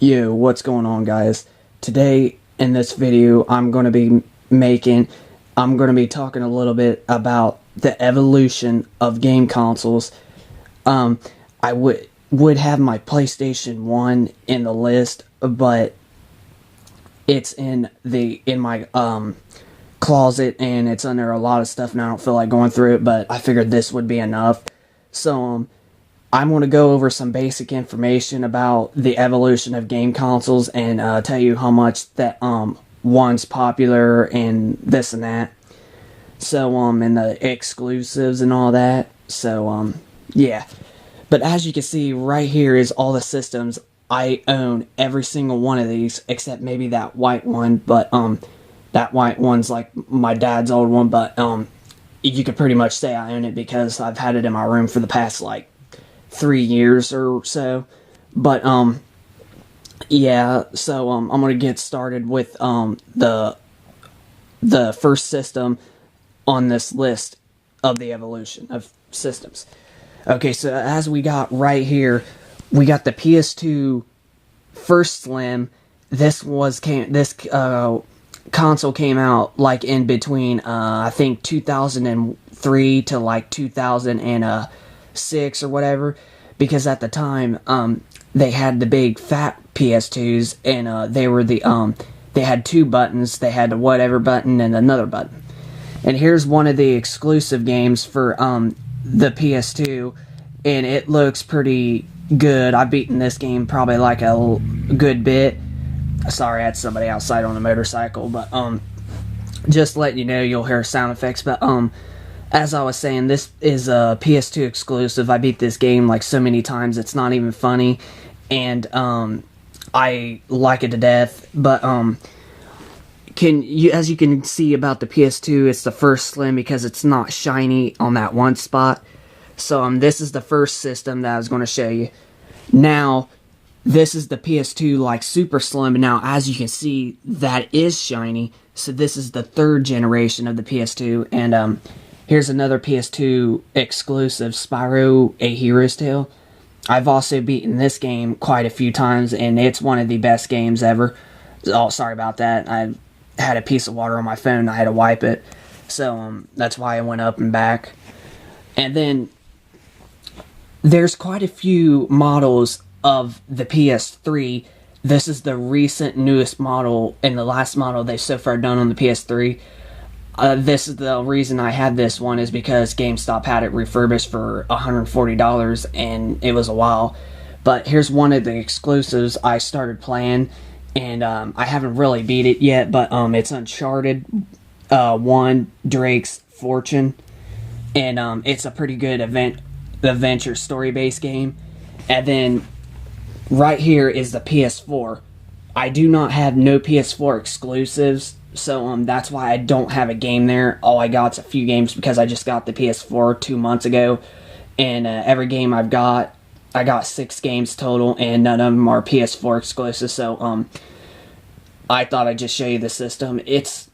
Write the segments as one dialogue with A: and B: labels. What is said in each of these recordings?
A: Yo, what's going on, guys? Today in this video I'm going to be talking a little bit about the evolution of game consoles. I would have my PlayStation 1 in the list, but it's in my closet and it's under a lot of stuff and I don't feel like going through it, but I figured this would be enough. So I'm going to go over some basic information about the evolution of game consoles and tell you how much that one's popular and this and that. So and the exclusives and all that. So yeah. But as you can see right here is all the systems. I own every single one of these except maybe that white one, but that white one's like my dad's old one, but you could pretty much say I own it because I've had it in my room for the past like 3 years or so. But yeah, so I'm gonna get started with the first system on this list of the evolution of systems. Okay, so as we got right here, we got the PS2 First Slim. This console came out like in between I think 2003 to like 2006 or whatever, because at the time they had the big fat PS2s and they were they had two buttons. They had the whatever button and another button. And here's one of the exclusive games for the PS2, and it looks pretty good. I've beaten this game probably like a good bit. Sorry, I had somebody outside on a motorcycle, but just letting you know, you'll hear sound effects. But as I was saying, this is a PS2 exclusive. I beat this game like so many times, it's not even funny, and I like it to death. But as you can see about the PS2, it's the First Slim because it's not shiny on that one spot. So this is the first system that I was going to show you. Now, this is the PS2 like Super Slim. Now, as you can see, that is shiny. So this is the third generation of the PS2. And here's another PS2 exclusive, Spyro: A Hero's Tale. I've also beaten this game quite a few times, and it's one of the best games ever. Oh, sorry about that. I had a piece of water on my phone. I had to wipe it. So that's why I went up and back. And then there's quite a few models of the PS3. This is the recent newest model and the last model they've so far done on the PS3. This is the reason I had this one, is because GameStop had it refurbished for $140 and it was a while. But here's one of the exclusives I started playing, and I haven't really beat it yet, but it's Uncharted 1 Drake's Fortune, and it's a pretty good adventure story-based game. And then right here is the PS4. I do not have no PS4 exclusives, so that's why I don't have a game there. All I got's a few games because I just got the PS4 2 months ago, and every game I got 6 games total, and none of them are PS4 exclusives. So I thought I'd just show you the system. It's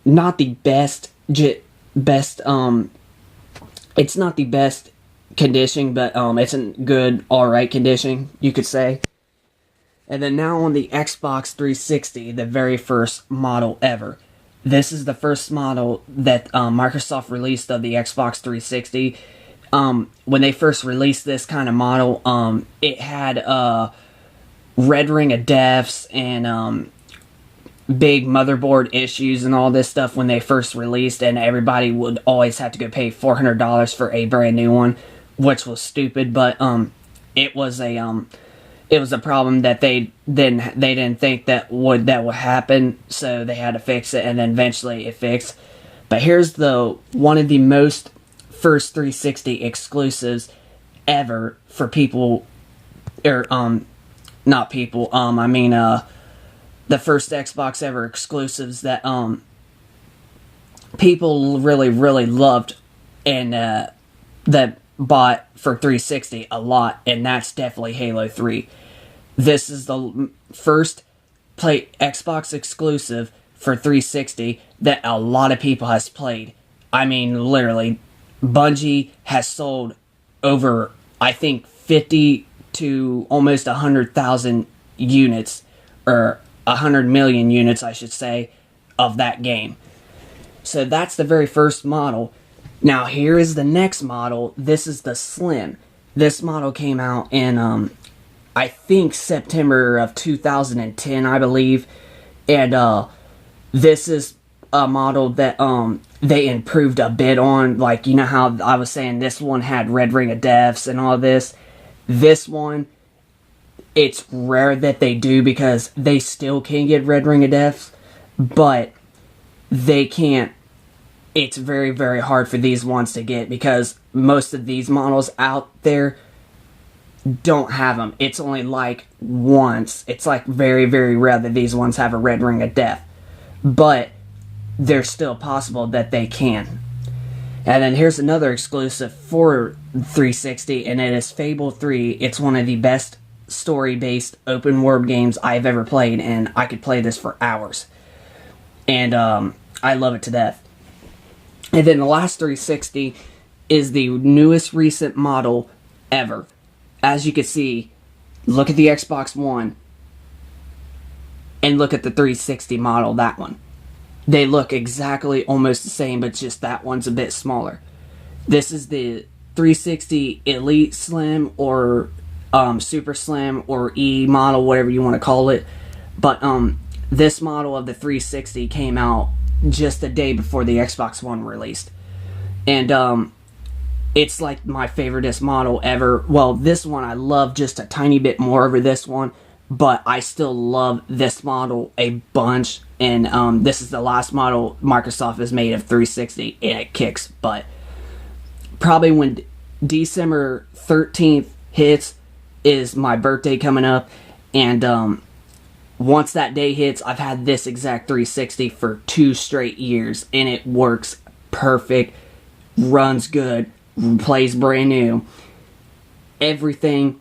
A: not the best it's not the best condition, but it's in good, alright condition, you could say. And then now on the Xbox 360, the very first model ever. This is the first model that Microsoft released of the Xbox 360. When they first released this kind of model, it had red ring of deaths and big motherboard issues and all this stuff when they first released, and everybody would always have to go pay $400 for a brand new one, which was stupid. But it was a problem that they didn't think that would happen, so they had to fix it, and then eventually it fixed. But here's one of the most first 360 exclusives ever for people, or not people, I mean the first Xbox ever exclusives that people really loved, and that bought for 360 a lot, and that's definitely Halo 3. This is the first Xbox exclusive for 360 that a lot of people has played. I mean, literally, Bungie has sold over, I think, 50 to almost 100,000 units, or 100 million units, I should say, of that game. So that's the very first model. Now here is the next model. This is the Slim. This model came out in, I think, September of 2010, I believe. And this is a model that they improved a bit on. Like, you know how I was saying this one had red ring of deaths and all this? This one, it's rare that they do, because they still can get red ring of deaths, but they can't. It's very, very hard for these ones to get, because most of these models out there don't have them. It's only like once. It's like very, very rare that these ones have a red ring of death. But there's still possible that they can. And then here's another exclusive for 360, and it is Fable 3. It's one of the best story-based open world games I've ever played, and I could play this for hours. And I love it to death. And then the last 360 is the newest recent model ever. As you can see, look at the Xbox One and look at the 360 model, that one. They look exactly almost the same, but just that one's a bit smaller. This is the 360 Elite Slim, or Super Slim, or E model, whatever you want to call it. But this model of the 360 came out just a day before the Xbox One released. And it's like my favoriteest model ever. Well, this one I love just a tiny bit more over this one, but I still love this model a bunch. And this is the last model Microsoft has made of 360, and it kicks butt. Probably when December 13th hits is my birthday coming up, and once that day hits, I've had this exact 360 for 2 straight years, and it works perfect, runs good, plays brand new. Everything,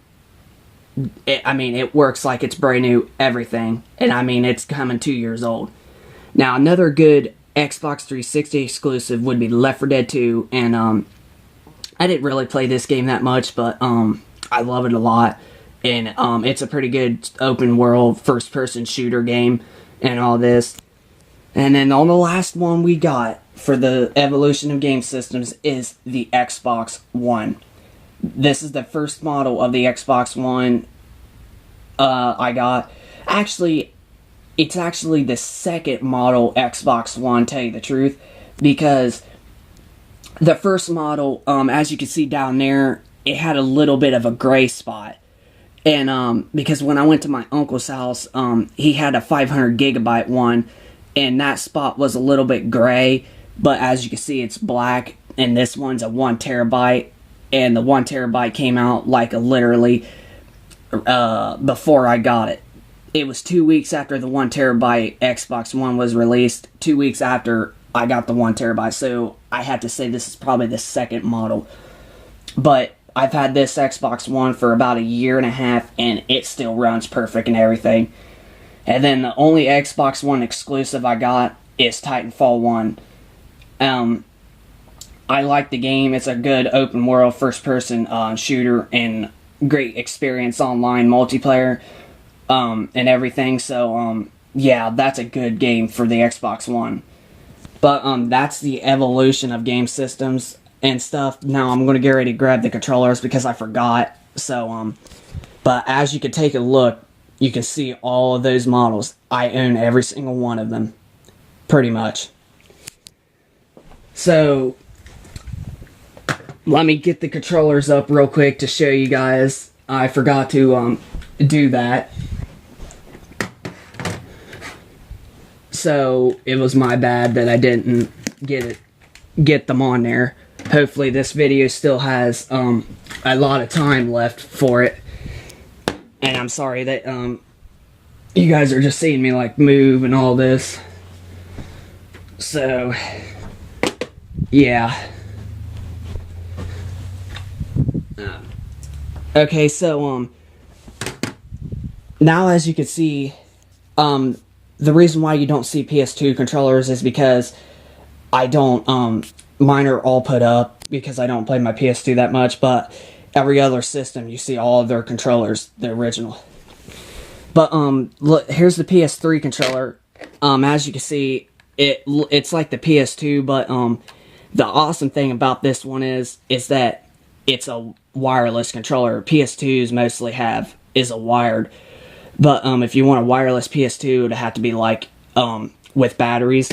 A: it works like it's brand new, everything. And it's coming 2 years old. Now, another good Xbox 360 exclusive would be Left 4 Dead 2, and I didn't really play this game that much, but I love it a lot. And it's a pretty good open world first person shooter game and all this. And then on the last one we got for the evolution of game systems is the Xbox One. This is the first model of the Xbox One I got. Actually, it's actually the second model Xbox One, tell you the truth, because the first model, as you can see down there, it had a little bit of a gray spot. And because when I went to my uncle's house, he had a 500 gigabyte one, and that spot was a little bit gray, but as you can see, it's black. And this one's a 1 terabyte, and the 1 terabyte came out like literally before I got it. It was 2 weeks after the 1 terabyte Xbox One was released, 2 weeks after I got the 1 terabyte. So I have to say this is probably the second model. But I've had this Xbox One for about a year and a half, and it still runs perfect and everything. And then the only Xbox One exclusive I got is Titanfall 1. I like the game. It's a good open world first person shooter, and great experience online multiplayer and everything. So yeah, that's a good game for the Xbox One. But that's the evolution of game systems and stuff. Now I'm going to get ready to grab the controllers because I forgot. So but as you can take a look, you can see all of those models. I own every single one of them, pretty much. So let me get the controllers up real quick to show you guys. I forgot to do that. So it was my bad that I didn't get them on there. Hopefully this video still has a lot of time left for it. And I'm sorry that you guys are just seeing me like move and all this. So yeah. Okay, so now as you can see, the reason why you don't see PS2 controllers is because I don't, mine are all put up because I don't play my PS2 that much, but every other system you see all of their controllers, the original. But look, here's the PS3 controller. As you can see, it's like the PS2, but the awesome thing about this one is that it's a wireless controller. PS2s mostly is a wired. But if you want a wireless PS2, it'd have to be like with batteries.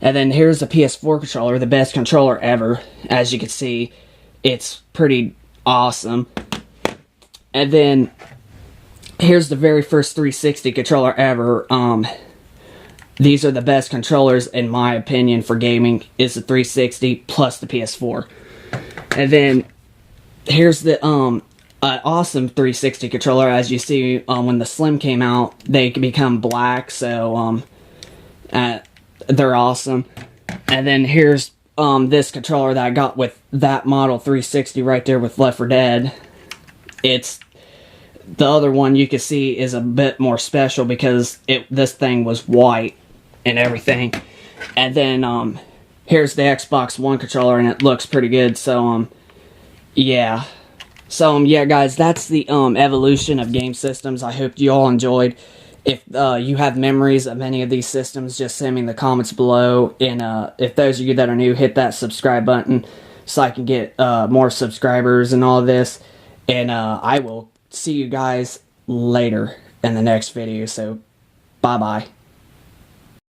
A: And then here's the PS4 controller, the best controller ever. As you can see, it's pretty awesome. And then here's the very first 360 controller ever. These are the best controllers, in my opinion, for gaming, is the 360 plus the PS4. And then here's the awesome 360 controller. As you see, when the Slim came out, they can become black, so they're awesome. And then here's this controller that I got with that model 360 right there with Left 4 Dead. It's the other one you can see is a bit more special because this thing was white and everything. And then here's the Xbox One controller, and it looks pretty good. So yeah. So yeah, guys, that's the evolution of game systems. I hope you all enjoyed. If you have memories of any of these systems, just send me in the comments below. And if those of you that are new, hit that subscribe button so I can get more subscribers and all this. And I will see you guys later in the next video. So bye bye.